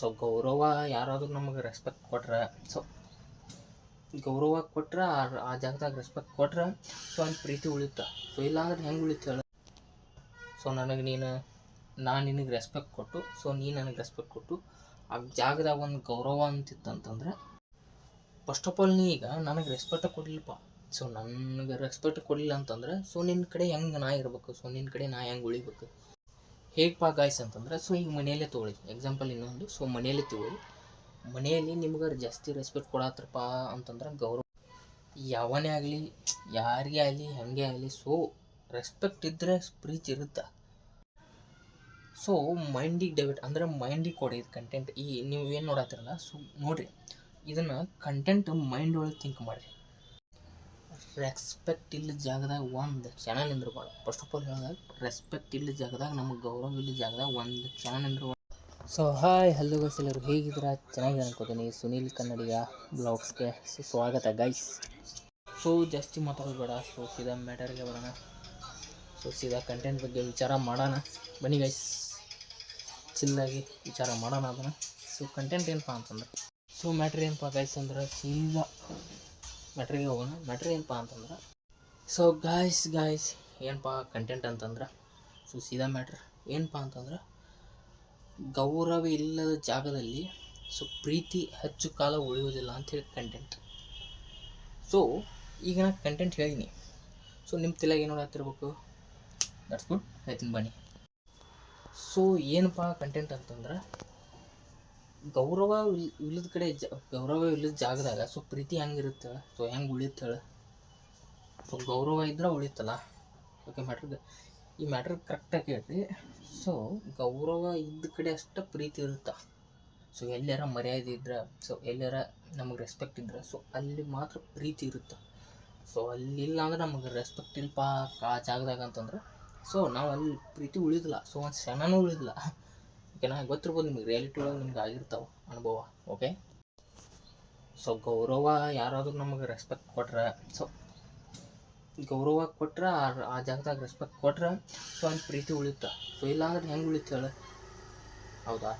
So ಗೌರವ ಯಾರಾದರೂ ನಮಗೆ ರೆಸ್ಪೆಕ್ಟ್ ಕೊಟ್ರೆ, ಸೊ ಗೌರವ ಕೊಟ್ರೆ ಆ ಜಾಗದಾಗ ರೆಸ್ಪೆಕ್ಟ್ ಕೊಟ್ರೆ ಸೊ ಅಲ್ಲಿ ಪ್ರೀತಿ ಉಳಿತ. ಸೊ ಇಲ್ಲಾಂದ್ರೆ ಹೆಂಗೆ ಉಳಿತು ಹೇಳ? ಸೊ ನಾನು ನಿನಗೆ ರೆಸ್ಪೆಕ್ಟ್ ಕೊಟ್ಟು, ಸೊ ನೀ ನನಗೆ ರೆಸ್ಪೆಕ್ಟ್ ಕೊಟ್ಟು ಆ ಜಾಗದಾಗ ಒಂದು ಗೌರವ ಅಂತಿತ್ತಂತಂದ್ರೆ, ಫಸ್ಟ್ ಆಫ್ ಆಲ್ ನೀ ಈಗ ನನಗೆ ರೆಸ್ಪೆಕ್ಟ್ ಕೊಡಲಿಲ್ಲಪ್ಪ. ಸೊ ನನಗೆ ರೆಸ್ಪೆಕ್ಟ್ ಕೊಡಲಿಲ್ಲ ಅಂತಂದ್ರೆ ಸೊ ನಿನ್ನ ಕಡೆ ಹೆಂಗೆ ನಾ ಇರ್ಬೇಕು? ಸೊ ನಿನ್ನ ಕಡೆ ನಾ ಹೆಂಗೆ ಉಳಿಬೇಕು? ಹೇಗಪ್ಪ ಗಾಯ್ಸ್ ಅಂತಂದ್ರೆ, ಸೊ ಈಗ ಮನೆಯಲ್ಲೇ ತೊಗೊಳ್ಳಿ ಎಕ್ಸಾಂಪಲ್ ಇನ್ನೊಂದು. ಸೊ ಮನೆಯಲ್ಲೇ ತೊಗೊಳ್ಳಿ, ಮನೆಯಲ್ಲಿ ನಿಮ್ಗೆ ಜಾಸ್ತಿ ರೆಸ್ಪೆಕ್ಟ್ ಕೊಡತ್ರಪ್ಪ ಅಂತಂದ್ರೆ ಗೌರವ ಯಾವನೇ ಆಗಲಿ, ಯಾರಿಗೇ ಆಗಲಿ, ಹಾಗೆ ಆಗಲಿ, ಸೊ ರೆಸ್ಪೆಕ್ಟ್ ಇದ್ದರೆ ಪ್ರೀತಿ ಇರುತ್ತೆ. ಸೊ ಮೈಂಡಿಗೆ ಡೈವರ್ಟ್ ಅಂದರೆ ಮೈಂಡಿಗೆ ಕೊಡಿ ಇದು ಕಂಟೆಂಟ್. ಈ ನೀವು ಏನು ನೋಡತ್ತಿರಲ್ಲ, ಸೊ ನೋಡಿರಿ ಇದನ್ನು ಕಂಟೆಂಟ್ ಮೈಂಡ್ ಒಳಗೆ ಥಿಂಕ್ ಮಾಡಿರಿ. ರೆಸ್ಪೆಕ್ಟ್ ಇಲ್ಲ ಜಾಗದಾಗ ಒಂದು ಕ್ಷಣ ನಿಂದ್ರಬಾರ್ದು. ಫಸ್ಟ್ ಆಫ್ ಆಲ್ ಹೇಳಿದಾಗ ರೆಸ್ಪೆಕ್ಟ್ ಇಲ್ಲ ಜಾಗದಾಗ, ನಮಗೆ ಗೌರವ ಇಲ್ಲ ಜಾಗದಾಗ ಒಂದು ಕ್ಷಣ ನಿಂದ್ರಬಾರ್ದು. ಸೊ ಹಾಯ್ ಹಲೋ ಗೈಸ್, ಎಲ್ಲರೂ ಹೇಗಿದ್ದೀರಾ? ಚೆನ್ನಾಗಿ ಅನ್ಕೋತೀನಿ. ಸುನೀಲ್ ಕನ್ನಡಿಗ ಬ್ಲಾಗ್ಸ್ಗೆ ಸ್ವಾಗತ ಗೈಸ್. ಸೊ ಜಾಸ್ತಿ ಮಾತಾಡೋದು ಬೇಡ, ಸೊ ಸೀದಾ ಮ್ಯಾಟರ್ಗೆ ಬರೋಣ. ಸೊ ಸೀದಾ ಕಂಟೆಂಟ್ ಬಗ್ಗೆ ವಿಚಾರ ಮಾಡೋಣ ಬನ್ನಿ ಗೈಸ್. ಚಿಲ್ಲಾಗಿ ವಿಚಾರ ಮಾಡೋಣ ಅದನ್ನು. ಸೊ ಕಂಟೆಂಟ್ ಏನಪ್ಪ ಅಂತಂದ್ರೆ, ಸೊ ಮ್ಯಾಟ್ರ್ ಏನಪ್ಪ ಗೈಸ್ ಅಂದ್ರೆ, ಸೀದಾ ಮ್ಯಾಟ್ರಿಗೆ ಹೋಗೋಣ. ಮ್ಯಾಟ್ರ್ ಏನಪ್ಪ ಅಂತಂದ್ರೆ, ಸೊ ಗಾಯ್ಸ್ ಏನಪ್ಪ ಕಂಟೆಂಟ್ ಅಂತಂದ್ರೆ, ಸೊ ಸೀದಾ ಮ್ಯಾಟ್ರ್ ಏನಪ್ಪ ಅಂತಂದ್ರೆ, ಗೌರವ ಇಲ್ಲದ ಜಾಗದಲ್ಲಿ ಸೊ ಪ್ರೀತಿ ಹೆಚ್ಚು ಕಾಲ ಉಳಿಯೋದಿಲ್ಲ ಅಂಥೇಳಿ ಕಂಟೆಂಟ್. ಸೊ ಈಗ ನಾನು ಕಂಟೆಂಟ್ ಹೇಳಿನಿ, ಸೊ ನಿಮ್ಮ ತಲೆಗೆ ಏನು ನೋಡತ್ತಿರ್ಬೇಕು? ದಟ್ಸ್ ಗುಡ್, ಹೇಳ್ತೀನಿ ಬನ್ನಿ. ಸೊ ಏನಪ್ಪ ಕಂಟೆಂಟ್ ಅಂತಂದ್ರೆ, ಗೌರವ ಇಲ್ಲದ ಕಡೆ ಗೌರವ ಇಲ್ಲದ ಜಾಗದಾಗ ಸೊ ಪ್ರೀತಿ ಹೆಂಗಿರುತ್ತೆ? ಸೊ ಹೆಂಗೆ ಉಳಿಯುತ್ತೆ ಹೇಳ? ಸೊ ಗೌರವ ಇದ್ರೆ ಉಳಿತಲ್ಲ. ಓಕೆ, ಈ ಮ್ಯಾಟ್ರ್ ಕರೆಕ್ಟಾಗಿ ಹೇಳ್ರಿ. ಸೊ ಗೌರವ ಇದ್ದ ಕಡೆ ಅಷ್ಟೇ ಪ್ರೀತಿ ಇರುತ್ತೆ. ಸೊ ಎಲ್ಲಾರ ಮರ್ಯಾದೆ ಇದ್ರೆ, ಸೊ ಎಲ್ಲಾರ ನಮಗೆ ರೆಸ್ಪೆಕ್ಟ್ ಇದ್ರೆ, ಸೊ ಅಲ್ಲಿ ಮಾತ್ರ ಪ್ರೀತಿ ಇರುತ್ತೆ. ಸೊ ಅಲ್ಲಿಲ್ಲ ಅಂದ್ರೆ ನಮಗೆ ರೆಸ್ಪೆಕ್ಟ್ ಇಲ್ಲಪ್ಪ ಆ ಜಾಗದಾಗ ಅಂತಂದ್ರೆ, ಸೊ ನಾವು ಅಲ್ಲಿ ಪ್ರೀತಿ ಉಳಿದಿಲ್ಲ. ಸೊ ಒಂದು ಕ್ಷಣನೂ ಉಳಿದಿಲ್ಲ. ಓಕೆನಾ? ಗೊತ್ತಿರ್ಬೋದು ನಿಮಗೆ, ರಿಯಾಲಿಟಿ ಒಳಗೆ ನಿಮ್ಗೆ ಆಗಿರ್ತಾವೆ ಅನುಭವ. ಓಕೆ, ಸೊ ಗೌರವ ಯಾರಾದರೂ ನಮಗೆ ರೆಸ್ಪೆಕ್ಟ್ ಕೊಟ್ರೆ, ಸೊ ಗೌರವ ಕೊಟ್ರೆ ಆ ಜಾಗದಾಗ ರೆಸ್ಪೆಕ್ಟ್ ಕೊಟ್ರೆ ಸೊ ಅಲ್ಲಿ ಪ್ರೀತಿ ಉಳಿತ. ಸೊ ಇಲ್ಲಾಂದ್ರೆ ಹೆಂಗೆ ಉಳಿತು ಹೇಳ? ಹೌದಾ?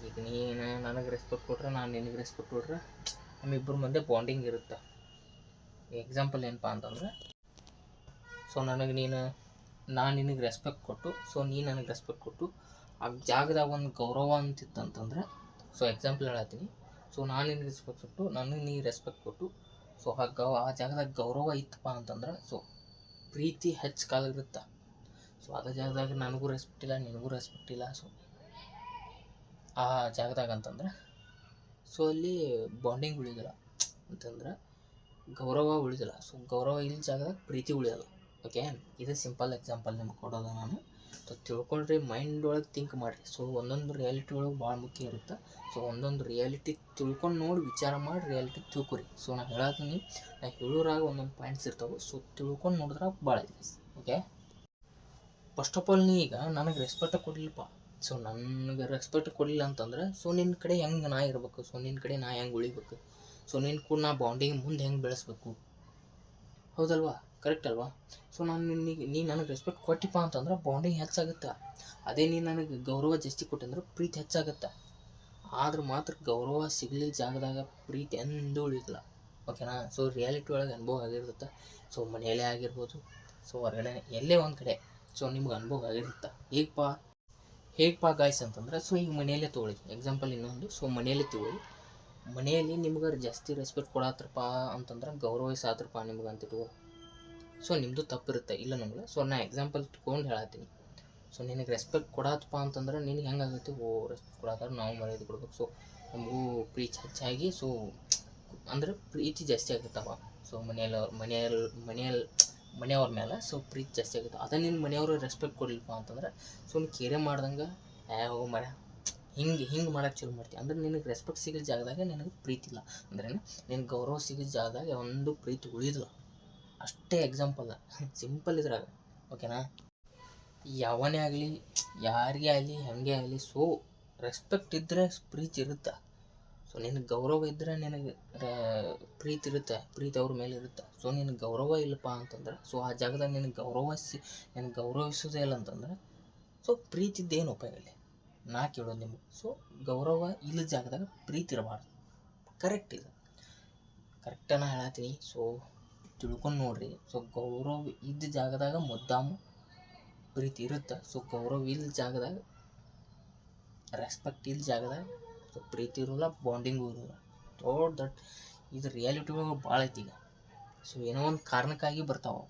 ಈಗ ನೀನು ನನಗೆ ರೆಸ್ಪೆಕ್ಟ್ ಕೊಟ್ರೆ, ನಾನು ನಿನಗೆ ರೆಸ್ಪೆಕ್ಟ್ ಕೊಟ್ರೆ ನಮ್ಮಿಬ್ಬರ ಮಧ್ಯೆ ಬಾಂಡಿಂಗ್ ಇರುತ್ತೆ. ಎಕ್ಸಾಂಪಲ್ ಏನಪ್ಪ ಅಂತಂದ್ರೆ, ಸೊ ನಾನು ನಿನಗೆ ರೆಸ್ಪೆಕ್ಟ್ ಕೊಟ್ಟು, ಸೊ ನೀ ನನಗೆ ರೆಸ್ಪೆಕ್ಟ್ ಕೊಟ್ಟು ಆ ಜಾಗದಾಗ ಒಂದು ಗೌರವ ಅಂತಿತ್ತಂತಂದ್ರೆ, ಸೊ ಎಕ್ಸಾಂಪಲ್ ಹೇಳತ್ತೀನಿ. ಸೊ ನಾನು ನಿನಗೆ ರೆಸ್ಪೆಕ್ಟ್ ಕೊಟ್ಟು, ನನಗೆ ನೀ ರೆಸ್ಪೆಕ್ಟ್ ಕೊಟ್ಟು, ಸೊ ಆ ಜಾಗದಾಗ ಗೌರವ ಇತ್ತಪ್ಪ ಅಂತಂದ್ರೆ ಸೊ ಪ್ರೀತಿ ಹೆಚ್ಚು ಕಾಲ ಇರುತ್ತೆ. ಸೊ ಅದೇ ಜಾಗದಾಗ ನನಗೂ ರೆಸ್ಪೆಕ್ಟ್ ಇಲ್ಲ, ನಿನಗೂ ರೆಸ್ಪೆಕ್ಟ್ ಇಲ್ಲ, ಸೊ ಆ ಜಾಗದಾಗ ಅಂತಂದ್ರೆ ಸೊ ಅಲ್ಲಿ ಬಾಂಡಿಂಗ್ ಉಳಿಯೋದಿಲ್ಲ ಅಂತಂದ್ರೆ ಗೌರವ ಉಳಿಯೋದಿಲ್ಲ. ಸೊ ಗೌರವ ಇಲ್ಲ ಜಾಗದಾಗ ಪ್ರೀತಿ ಉಳಿಯೋಲ್ಲ. ಓಕೆ, ಇದು ಸಿಂಪಲ್ ಎಕ್ಸಾಂಪಲ್ ನಿಮ್ಗೆ ಕೊಡೋದು ನಾನು. ಸೊ ತಿಳ್ಕೊಂಡ್ರಿ, ಮೈಂಡ್ ಒಳಗೆ ಥಿಂಕ್ ಮಾಡಿರಿ. ಸೊ ಒಂದೊಂದು ರಿಯಾಲಿಟಿ ಒಳಗೆ ಭಾಳ ಮುಖ್ಯ ಇರುತ್ತೆ. ಸೊ ಒಂದೊಂದು ರಿಯಾಲಿಟಿ ತಿಳ್ಕೊಂಡು ನೋಡಿ ವಿಚಾರ ಮಾಡಿ ರಿಯಾಲಿಟಿ ತಿಳ್ಕೊರಿ. ಸೊ ನಾನು ಹೇಳತ್ತೀನಿ, ನಾನು ಹೇಳೋರಾಗ ಒಂದೊಂದು ಪಾಯಿಂಟ್ಸ್ ಇರ್ತಾವೆ. ಸೊ ತಿಳ್ಕೊಂಡು ನೋಡಿದ್ರೆ ಭಾಳ ಇದೆ. ಓಕೆ, ಫಸ್ಟ್ ಆಫ್ ಆಲ್ ನೀ ಈಗ ನನಗೆ ರೆಸ್ಪೆಕ್ಟ್ ಕೊಡಲಿಲ್ಲಪ್ಪ. ಸೊ ನನಗೆ ರೆಸ್ಪೆಕ್ಟ್ ಕೊಡಲಿಲ್ಲ ಅಂತಂದ್ರೆ ಸೊ ನಿನ್ನ ಕಡೆ ಹೆಂಗೆ ನಾ ಇರಬೇಕು? ಸೊ ನಿನ್ನ ಕಡೆ ನಾ ಹೆಂಗೆ ಉಳಿಬೇಕು? ಸೊ ನಿನ್ನ ಕೂಡ ನಾ ಬಾಂಡಿಂಗ್ ಮುಂದೆ ಹೆಂಗೆ ಬೆಳೆಸ್ಬೇಕು? ಹೌದಲ್ವಾ? ಕರೆಕ್ಟ್ ಅಲ್ವಾ? ಸೊ ನೀ ನನಗೆ ರೆಸ್ಪೆಕ್ಟ್ ಕೊಟ್ಟಿಪ್ಪ ಅಂತಂದ್ರೆ ಬಾಂಡಿಂಗ್ ಹೆಚ್ಚಾಗುತ್ತೆ. ಅದೇ ನೀನು ನನಗೆ ಗೌರವ ಜಾಸ್ತಿ ಕೊಟ್ಟಂದ್ರೆ ಪ್ರೀತಿ ಹೆಚ್ಚಾಗುತ್ತೆ. ಆದ್ರೆ ಮಾತ್ರ ಗೌರವ ಸಿಗಲಿಲ್ಲ ಜಾಗದಾಗ ಪ್ರೀತಿ ಎಂದೂ ಉಳಿಯೋದಿಲ್ಲ. ಓಕೆನಾ? ಸೊ ರಿಯಾಲಿಟಿ ಒಳಗೆ ಅನುಭವ ಆಗಿರುತ್ತೆ. ಸೊ ಮನೆಯಲ್ಲೇ ಆಗಿರ್ಬೋದು, ಸೊ ಹೊರಗಡೆ ಎಲ್ಲೇ ಒಂದು ಕಡೆ ಸೊ ನಿಮ್ಗೆ ಅನುಭವ ಆಗಿರುತ್ತೆ. ಹೇಗಪ್ಪ ಗಾಯ್ಸ್ ಅಂತಂದ್ರೆ, ಸೊ ಈಗ ಮನೆಯಲ್ಲೇ ತೊಗೊಳ್ಳಿ ಎಕ್ಸಾಂಪಲ್ ಇನ್ನೊಂದು. ಸೊ ಮನೆಯಲ್ಲೇ ತೊಗೊಳ್ಳಿ, ಮನೆಯಲ್ಲಿ ನಿಮ್ಗೆ ಜಾಸ್ತಿ ರೆಸ್ಪೆಕ್ಟ್ ಕೊಡತ್ರಪ್ಪ ಅಂತಂದ್ರೆ ಗೌರವಿಸಾತ್ರಪ್ಪ ನಿಮ್ಗೆ ಅಂತಿಟ್ಕೋ. ಸೊ ನಿಮ್ಮದು ತಪ್ಪಿರುತ್ತೆ, ಇಲ್ಲ ನಮ್ಗೆ. ಸೊ ನಾ ಎಕ್ಸಾಂಪಲ್ ತೊಗೊಂಡು ಹೇಳತ್ತೀನಿ. ಸೊ ನಿನಗೆ ರೆಸ್ಪೆಕ್ಟ್ ಕೊಡತ್ತಪ್ಪ ಅಂತಂದ್ರೆ ನಿನಗೆ ಹೆಂಗಾಗುತ್ತೆ? ರೆಸ್ಪೆಕ್ಟ್ ಕೊಡತ್ತಾರೆ, ನಾವು ಮರ್ಯಾದೆ ಕೊಡ್ಬೇಕು. ಸೊ ನಮಗೂ ಪ್ರೀತಿ ಹೆಚ್ಚಾಗಿ ಸೊ ಅಂದ್ರೆ ಪ್ರೀತಿ ಜಾಸ್ತಿ ಆಗುತ್ತವ. ಸೊ ಮನೆಯವ್ರ ಮೇಲೆ ಸೊ ಪ್ರೀತಿ ಜಾಸ್ತಿ ಆಗುತ್ತೆ. ಅದೇ ನಿನ್ನ ಮನೆಯವರು ರೆಸ್ಪೆಕ್ಟ್ ಕೊಡಲಿಲ್ಲಪ್ಪ ಅಂತಂದ್ರೆ ಸೊ ನೀನು ಕೇರೆ ಮಾಡ್ದಂಗೆ ಹೋಗೋ ಮರ ಹಿಂಗೆ ಮಾಡೋಕ್ಕೆ ಶುರು ಮಾಡ್ತೀವಿ. ಅಂದ್ರೆ ನಿನಗೆ ರೆಸ್ಪೆಕ್ಟ್ ಸಿಗೋ ಜಾಗದಾಗ ನಿನಗೆ ಪ್ರೀತಿ ಇಲ್ಲ ಅಂದ್ರೆ, ನಿನಗೆ ಗೌರವ ಸಿಗೋ ಜಾಗದಾಗ ಒಂದು ಪ್ರೀತಿ ಉಳಿದಿಲ್ಲ. ಅಷ್ಟೇ ಎಕ್ಸಾಂಪಲ್, ಸಿಂಪಲ್ ಇದ್ರಾಗ. ಓಕೆನಾ? ಯಾವನೇ ಆಗಲಿ, ಯಾರಿಗೇ ಆಗಲಿ, ಹಾಗೆ ಆಗಲಿ, ಸೊ ರೆಸ್ಪೆಕ್ಟ್ ಇದ್ದರೆ ಪ್ರೀತಿ ಇರುತ್ತೆ. ಸೊ ನಿನಗೆ ಗೌರವ ಇದ್ದರೆ ನಿನಗೆ ಪ್ರೀತಿ ಇರುತ್ತೆ, ಪ್ರೀತಿ ಅವ್ರ ಮೇಲೆ ಇರುತ್ತೆ. ಸೊ ನಿನಗೆ ಗೌರವ ಇಲ್ಲಪ್ಪ ಅಂತಂದ್ರೆ ಸೊ ಆ ಜಾಗದಾಗ ನಿನಗೆ ಗೌರವಿಸೋದೇ ಇಲ್ಲ ಅಂತಂದ್ರೆ ಸೊ ಪ್ರೀತಿದ್ದೇನು ಉಪಯೋಗ ಇಲ್ಲ. ನಾ ಕೇಳೋದು ನಿಮಗೆ. ಸೊ ಗೌರವ ಇಲ್ಲದ ಜಾಗದಾಗ ಪ್ರೀತಿ ಇರಬಾರ್ದು. ಕರೆಕ್ಟ್ ಇದು, ಕರೆಕ್ಟನ್ನ ಹೇಳತ್ತೀನಿ. ಸೊ ತಿಳ್ಕೊಂಡು ನೋಡ್ರಿ. ಸೊ ಗೌರವ ಇದ್ದ ಜಾಗದಾಗ ಮುದ್ದಾಮು ಪ್ರೀತಿ ಇರುತ್ತೆ. ಸೊ ಗೌರವ ಇಲ್ಲದ ಜಾಗದಾಗ, ರೆಸ್ಪೆಕ್ಟ್ ಇಲ್ಲದ ಜಾಗದಾಗ ಸೊ ಪ್ರೀತಿ ಇರೋಲ್ಲ, ಬಾಂಡಿಂಗು ಇರೋಲ್ಲ. ಥೋಟ್ ದಟ್ ಇದು ರಿಯಾಲಿಟಿ ಒಳಗೆ ಭಾಳ ಐತಿ ಈಗ. ಸೊ ಏನೋ ಒಂದು ಕಾರಣಕ್ಕಾಗಿ ಬರ್ತಾವೆ,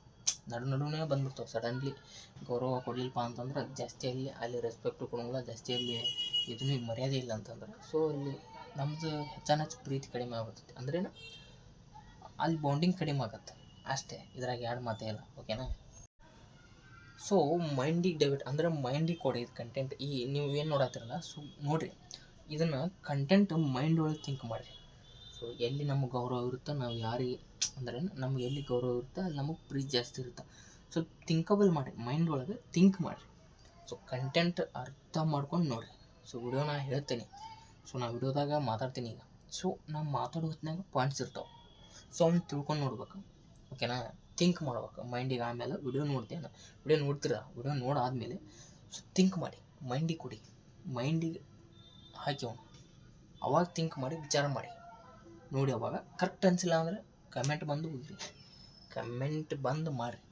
ನಡುವೆ ಬಂದ್ಬಿಡ್ತಾವೆ ಸಡನ್ಲಿ. ಗೌರವ ಕೊಡಲಿಲ್ಲಪ್ಪ ಅಂತಂದ್ರೆ ಜಾಸ್ತಿ ಅಲ್ಲಿ ರೆಸ್ಪೆಕ್ಟು ಕೊಡೋಂಗಿಲ್ಲ, ಜಾಸ್ತಿ ಅಲ್ಲಿ ಇದನ್ನು ಮರ್ಯಾದೆ ಇಲ್ಲ ಅಂತಂದ್ರೆ ಸೊ ಅಲ್ಲಿ ನಮ್ಮದು ಹೆಚ್ಚು ಪ್ರೀತಿ ಕಡಿಮೆ ಆಗ್ಬಿಡ್ತೈತಿ. ಅಂದ್ರೇನು ಅಲ್ಲಿ ಬಾಂಡಿಂಗ್ ಕಡಿಮೆ ಆಗತ್ತೆ ಅಷ್ಟೇ. ಇದ್ರಾಗ ಎರಡು ಮಾತೇ ಇಲ್ಲ. ಓಕೆನಾ? ಸೊ ಮೈಂಡಿಗೆ ಡೈವರ್ಟ್ ಅಂದರೆ ಮೈಂಡಿಗೆ ಕೊಡಿ ಇದು ಕಂಟೆಂಟ್. ಈ ನೀವು ಏನು ನೋಡತ್ತೀರಲ್ಲ, ಸೊ ನೋಡಿರಿ ಇದನ್ನು ಕಂಟೆಂಟ್ ಮೈಂಡ್ ಒಳಗೆ ಥಿಂಕ್ ಮಾಡಿರಿ. ಸೊ ಎಲ್ಲಿ ನಮಗೆ ಗೌರವ ಇರುತ್ತೆ, ನಾವು ಯಾರಿಗೆ ಅಂದ್ರೆ ನಮ್ಗೆ ಎಲ್ಲಿ ಗೌರವ ಇರುತ್ತೆ ಅಲ್ಲಿ ನಮಗೆ ಪ್ರೀತಿ ಜಾಸ್ತಿ ಇರುತ್ತೆ. ಸೊ ಥಿಂಕಬಲ್ ಮಾಡಿರಿ, ಮೈಂಡ್ ಒಳಗೆ ಥಿಂಕ್ ಮಾಡಿರಿ. ಸೊ ಕಂಟೆಂಟ್ ಅರ್ಥ ಮಾಡ್ಕೊಂಡು ನೋಡಿರಿ. ಸೊ ವಿಡಿಯೋ ನಾ ಹೇಳ್ತೀನಿ. ಸೊ ನಾ ವಿಡಿಯೋದಾಗ ಮಾತಾಡ್ತೀನಿ ಈಗ. ಸೊ ನಾವು ಮಾತಾಡೋ ಹೊತ್ತಿನಾಗ ಪಾಯಿಂಟ್ಸ್ ಇರ್ತಾವೆ. ಸೊ ಅವ್ನು ತಿಳ್ಕೊಂಡು ನೋಡ್ಬೇಕು. ಓಕೆನಾ? ಥಿಂಕ್ ಮಾಡ್ಬೇಕು ಮೈಂಡಿಗೆ. ಆಮೇಲೆ ವಿಡಿಯೋ ನೋಡ್ತೇನೆ, ವಿಡಿಯೋ ನೋಡ್ತೀರ, ವಿಡಿಯೋ ನೋಡಾದ್ಮೇಲೆ ಸೊ ಥಿಂಕ್ ಮಾಡಿ, ಮೈಂಡಿಗೆ ಕೊಡಿ, ಮೈಂಡಿಗೆ ಹಾಕಿ ಅವನು ಅವಾಗ ಥಿಂಕ್ ಮಾಡಿ ವಿಚಾರ ಮಾಡಿ ನೋಡಿ. ಅವಾಗ ಕರೆಕ್ಟ್ ಅನಿಸಿಲ್ಲ ಅಂದರೆ ಕಮೆಂಟ್ ಬಂದು ಹೋಗ್ರಿ, ಕಮೆಂಟ್ ಬಂದು ಮಾಡಿರಿ,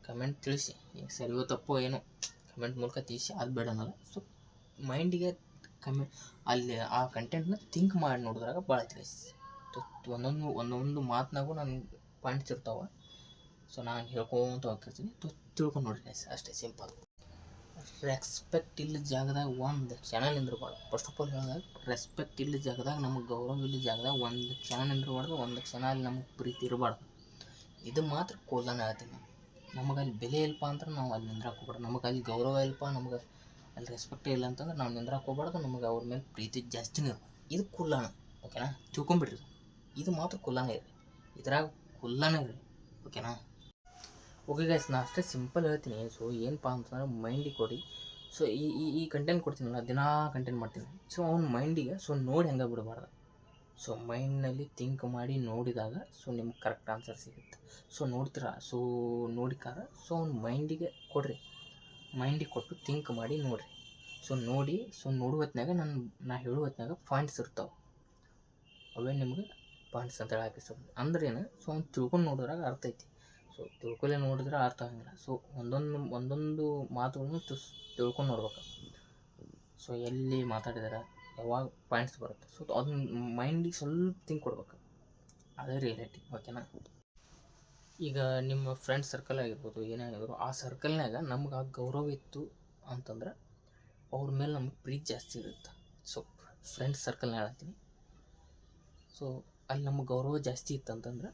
ಕಮೆಂಟ್ ತಿಳಿಸಿ. ಈಗ ಸರಿಯೋ ತಪ್ಪೋ ಏನೋ ಕಮೆಂಟ್ ಮೂಲಕ ತಿಳಿಸಿ, ಅದು ಬೇಡ ಅನ್ನಲ್ಲ. ಸೊ ಮೈಂಡಿಗೆ ಅಲ್ಲಿ ಆ ಕಂಟೆಂಟ್ನ ಥಿಂಕ್ ಮಾಡಿ ನೋಡಿದ್ರಾಗ ಭಾಳ ತಿಳಿಸಿ. ಒಂದೊಂದು ಮಾತನಾಗೂ ನಾನು ಪಾಯಿಂಟ್ಸ್ ಇರ್ತಾವೆ. ಸೊ ನಾನು ಹೇಳ್ಕೊಂತ ಹೋಗ್ತಿರ್ತೀನಿ, ತಿಳ್ಕೊಂಡು ನೋಡ್ರಿ ಗೈಸ್, ಅಷ್ಟೇ ಸಿಂಪಲ್. ರೆಸ್ಪೆಕ್ಟ್ ಇಲ್ಲದ ಜಾಗದಾಗ ಒಂದು ಕ್ಷಣ ನಿಂದಿರಬಾರ್ದು. ಫಸ್ಟ್ ಆಫ್ ಆಲ್ ಹೇಳಿದಾಗ ರೆಸ್ಪೆಕ್ಟ್ ಇಲ್ಲದ ಜಾಗದಾಗ, ನಮಗೆ ಗೌರವ ಇಲ್ಲದ ಜಾಗದಾಗ ಒಂದು ಕ್ಷಣ ನಿಂದಿರಬಾರ್ದು, ಒಂದು ಕ್ಷಣ ಅಲ್ಲಿ ನಮಗೆ ಪ್ರೀತಿ ಇರಬಾರ್ದು. ಇದು ಮಾತ್ರ ಕೋಲ್ದಾನ ಹೇಳ್ತೀನಿ. ನಮಗೆ ಅಲ್ಲಿ ಬೆಲೆ ಇಲ್ಪ ಅಂದ್ರೆ ನಾವು ಅಲ್ಲಿ ನಿಂದ್ರಕ್ಕೆ ಹೋಗ್ಬಾರ್ದು. ನಮಗೆ ಅಲ್ಲಿ ಗೌರವ ಇಲ್ಪ, ನಮಗೆ ಅಲ್ಲಿ ರೆಸ್ಪೆಕ್ಟೇ ಇಲ್ಲ ಅಂತಂದ್ರೆ ನಾವು ನಿಂದ್ರಕ್ಕೆ ಹೋಗ್ಬಾರ್ದು. ನಮಗೆ ಅವ್ರ ಮೇಲೆ ಪ್ರೀತಿ ಜಾಸ್ತಿನೇ ಇರ್ಬೇಕು. ಇದು ಕುಲ್ಲಾಣ. ಓಕೆನಾ? ತಿಳ್ಕೊಂಬಿಡ್ರಿ. ಇದು ಮಾತ್ರ ಕುಲ್ಲಾನೇ ಇರಿ, ಇದ್ರಾಗ ಕುಲ್ಲಾನೇ ಇರಿ. ಓಕೆನಾ? ಓಕೆ ಗೈಸ್, ನಾ ಅಷ್ಟೇ ಸಿಂಪಲ್ ಹೇಳ್ತೀನಿ. ಸೊ ಏನಪ್ಪ ಅಂತಂದ್ರೆ ಮೈಂಡಿಗೆ ಕೊಡಿ. ಸೊ ಈ ಕಂಟೆಂಟ್ ಕೊಡ್ತೀನಲ್ಲ, ದಿನಾ ಕಂಟೆಂಟ್ ಮಾಡ್ತೀನಿ. ಸೊ ಅವ್ನ ಮೈಂಡಿಗೆ ಸೊ ನೋಡಿ ಹಂಗೆ ಬಿಡಬಾರ್ದು. ಸೊ ಮೈಂಡ್ನಲ್ಲಿ ಥಿಂಕ್ ಮಾಡಿ ನೋಡಿದಾಗ ಸೊ ನಿಮ್ಗೆ ಕರೆಕ್ಟ್ ಆನ್ಸರ್ ಸಿಗುತ್ತೆ. ಸೊ ನೋಡ್ತೀರಾ, ಸೊ ನೋಡಿಕಾರ ಸೊ ಅವ್ನ ಮೈಂಡಿಗೆ ಕೊಡ್ರಿ, ಮೈಂಡಿಗೆ ಕೊಟ್ಟು ಥಿಂಕ್ ಮಾಡಿ ನೋಡಿರಿ. ಸೊ ನೋಡಿ, ಸೊ ನೋಡುವ ಹೊತ್ನಾಗ ನಾ ಹೇಳುವ ಹೊತ್ನಾಗ ಪಾಯಿಂಟ್ಸ್ ಇರ್ತಾವೆ, ಅವೇ ನಿಮ್ಗೆ ಪಾಯಿಂಟ್ಸ್ ಅಂತ ಹೇಳಕ್ಕೆ ಇಷ್ಟಪಡ್ತೀನಿ. ಅಂದ್ರೆ ಏನು, ಸೊ ಅವ್ನು ತಿಳ್ಕೊಂಡು ನೋಡಿದ್ರಾಗ ಅರ್ಥ ಐತಿ. ಸೊ ತಿಳ್ಕೊಲೆ ನೋಡಿದ್ರೆ ಅರ್ಥ ಆಗಂಗಿಲ್ಲ. ಸೊ ಒಂದೊಂದು ಮಾತುಗಳನ್ನು ತಿಳ್ಕೊಂಡು ನೋಡ್ಬೇಕು. ಸೊ ಎಲ್ಲಿ ಮಾತಾಡಿದಾರೆ, ಯಾವಾಗ ಪಾಯಿಂಟ್ಸ್ ಬರುತ್ತೆ, ಸೊ ಅದನ್ನ ಮೈಂಡಿಗೆ ಸ್ವಲ್ಪ ಥಿಂಕ್ ಕೊಡ್ಬೇಕು. ಅದೇ ರಿಯಾಲಿಟಿ. ಓಕೆನಾ? ಈಗ ನಿಮ್ಮ ಫ್ರೆಂಡ್ ಸರ್ಕಲ್ ಆಗಿರ್ಬೋದು, ಏನೇ ಆಗಿದ್ರು, ಆ ಸರ್ಕಲ್ನಾಗ ನಮ್ಗೆ ಆ ಗೌರವ ಇತ್ತು ಅಂತಂದ್ರೆ ಅವ್ರ ಮೇಲೆ ನಮ್ಗೆ ಪ್ರೀತಿ ಜಾಸ್ತಿ ಇರುತ್ತೆ. ಸೊ ಫ್ರೆಂಡ್ಸ್ ಸರ್ಕಲ್ನ ಹೇಳ್ತೀನಿ. ಸೊ ಅಲ್ಲಿ ನಮಗೆ ಗೌರವ ಜಾಸ್ತಿ ಇತ್ತು ಅಂತಂದ್ರೆ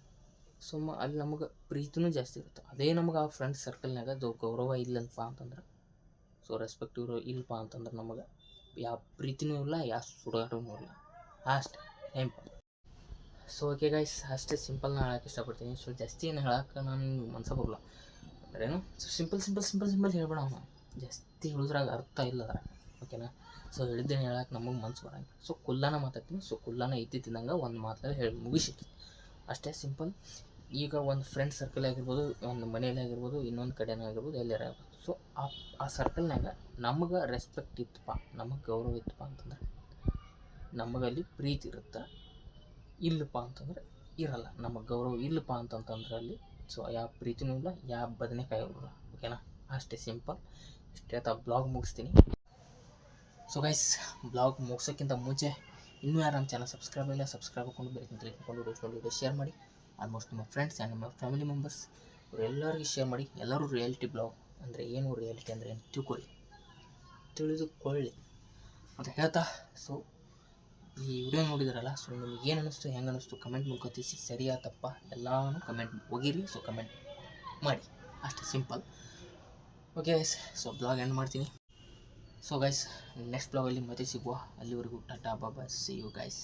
ಸೊ ಅಲ್ಲಿ ನಮಗೆ ಪ್ರೀತಿನೂ ಜಾಸ್ತಿ ಇರುತ್ತೆ. ಅದೇ ನಮಗೆ ಆ ಫ್ರೆಂಡ್ಸ್ ಸರ್ಕಲ್ನಾಗ ಗೌರವ ಇಲ್ಲಪ್ಪ ಅಂತಂದ್ರೆ, ಸೊ ರೆಸ್ಪೆಕ್ಟ್ ಇಲ್ಲಪ್ಪ ಅಂತಂದ್ರೆ ನಮಗೆ ಯಾವ ಪ್ರೀತಿನೂ ಇಲ್ಲ, ಯಾವ ಸುಡಾಟನೂ ಇಲ್ಲ. ಅಷ್ಟೇ ಸಿಂಪಲ್. ಸೊ ಓಕೆ ಗೈಸ್, ಅಷ್ಟೇ ಸಿಂಪಲ್ ನಾನು ಹೇಳೋಕ್ಕೆ ಇಷ್ಟಪಡ್ತೀನಿ. ಸೊ ಜಾಸ್ತಿ ಏನು ಹೇಳೋಕೆ ನಾನು ಮನ್ಸ ಬರೋಲ್ಲ ಅಂದ್ರೇನು. ಸೊ ಸಿಂಪಲ್ ಹೇಳ್ಬೇಡ ಅವನು, ಜಾಸ್ತಿ ಹೇಳಿದ್ರಾಗ ಅರ್ಥ ಇಲ್ಲ ಅದ್ರ. ಓಕೆನಾ? ಸೊ ಹೇಳಿದ್ದೇನೆ ಹೇಳಕ್ಕೆ ನಮಗೆ ಮನ್ಸು ಬರೋಂಗಿಲ್ಲ. ಸೊ ಕುಲ್ಲಾನ ಮಾತಾಡ್ತೀನಿ. ಸೊ ಕುಲ್ಲಾನ ಇದ್ದಿದ್ದಂಗೆ ಒಂದು ಮಾತಲ್ಲಿ ಹೇಳಿ ಮುಗಿಸಿತ್ತು, ಅಷ್ಟೇ ಸಿಂಪಲ್. ಈಗ ಒಂದು ಫ್ರೆಂಡ್ ಸರ್ಕಲ್ ಆಗಿರ್ಬೋದು, ಒಂದು ಮನೆಯಲ್ಲಿ ಆಗಿರ್ಬೋದು, ಇನ್ನೊಂದು ಕಡೆನೇ ಆಗಿರ್ಬೋದು, ಎಲ್ಲಾರ ಆಗ್ಬೋದು. ಸೊ ಆ ಸರ್ಕಲ್ನಾಗ ನಮಗೆ ರೆಸ್ಪೆಕ್ಟ್ ಇತ್ತಪ್ಪ, ನಮಗೆ ಗೌರವ ಇತ್ತಪ್ಪ ಅಂತಂದ್ರೆ ನಮಗಲ್ಲಿ ಪ್ರೀತಿ ಇರುತ್ತೆ. ಇಲ್ಲಪ್ಪ ಅಂತಂದ್ರೆ ಇರಲ್ಲ. ನಮಗೆ ಗೌರವ ಇಲ್ಲಪ್ಪ ಅಂತಂತಂದ್ರೆ ಅಲ್ಲಿ ಸೊ ಯಾವ ಪ್ರೀತಿನೂ ಇಲ್ಲ, ಯಾವ ಬದನೆಕಾಯಿ ಇರೋಲ್ಲ. ಓಕೆನಾ? ಅಷ್ಟೇ ಸಿಂಪಲ್. ಇಷ್ಟೇ ಬ್ಲಾಗ್ ಮುಗಿಸ್ತೀನಿ. ಸೊ ಗೈಸ್, ಬ್ಲಾಗ್ ಮುಗಿಸೋಕ್ಕಿಂತ ಮುಂಚೆ ಇನ್ನೂ ಯಾರು ನಮ್ಮ ಚಾನಲ್ ಸಬ್ಸ್ಕ್ರೈಬ್ ಇಲ್ಲ, ಸಬ್ಸ್ಕ್ರೈಬ್ ಹಾಕೊಂಡು ಬೆಳಕಿಂತ ಶೇರ್ ಮಾಡಿ. ಆಲ್ಮೋಸ್ಟ್ ನಿಮ್ಮ ಫ್ರೆಂಡ್ಸ್ ಆ್ಯಂಡ್ ನಿಮ್ಮ ಫ್ಯಾಮಿಲಿ ಮೆಂಬರ್ಸ್ ಎಲ್ಲರಿಗೂ ಶೇರ್ ಮಾಡಿ. ಎಲ್ಲರೂ ರಿಯಾಲಿಟಿ ಬ್ಲಾಗ್ ಅಂದರೆ ಏನು, ರಿಯಾಲಿಟಿ ಅಂದರೆ ಏನು ತಿಳಿದುಕೊಳ್ಳಿ ಅಂತ ಹೇಳ್ತಾ, ಸೊ ಈ ವಿಡಿಯೋ ನೋಡಿದ್ರಲ್ಲ, ಸೊ ನಿಮ್ಗೆ ಏನು ಅನ್ನಿಸ್ತು, ಹೆಂಗೆ ಅನ್ನಿಸ್ತು ಕಮೆಂಟ್ ಮೂಲಕ ತಿಳಿಸಿ. ಸರಿಯಾ ತಪ್ಪ ಎಲ್ಲನೂ ಕಮೆಂಟ್ ಹೋಗಿರಿ. ಸೊ ಕಮೆಂಟ್ ಮಾಡಿ, ಅಷ್ಟೇ simple. Okay guys, so blog end ಮಾಡ್ತೀನಿ. ಸೊ ಗೈಸ್, ನೆಕ್ಸ್ಟ್ ಬ್ಲಾಗಲ್ಲಿ ಮತ್ತೆ ಸಿಗುವ. ಅಲ್ಲಿವರೆಗೂ ಟಾಟಾ ಬಾಬಾ, ಸಿ ಯು ಗೈಸ್.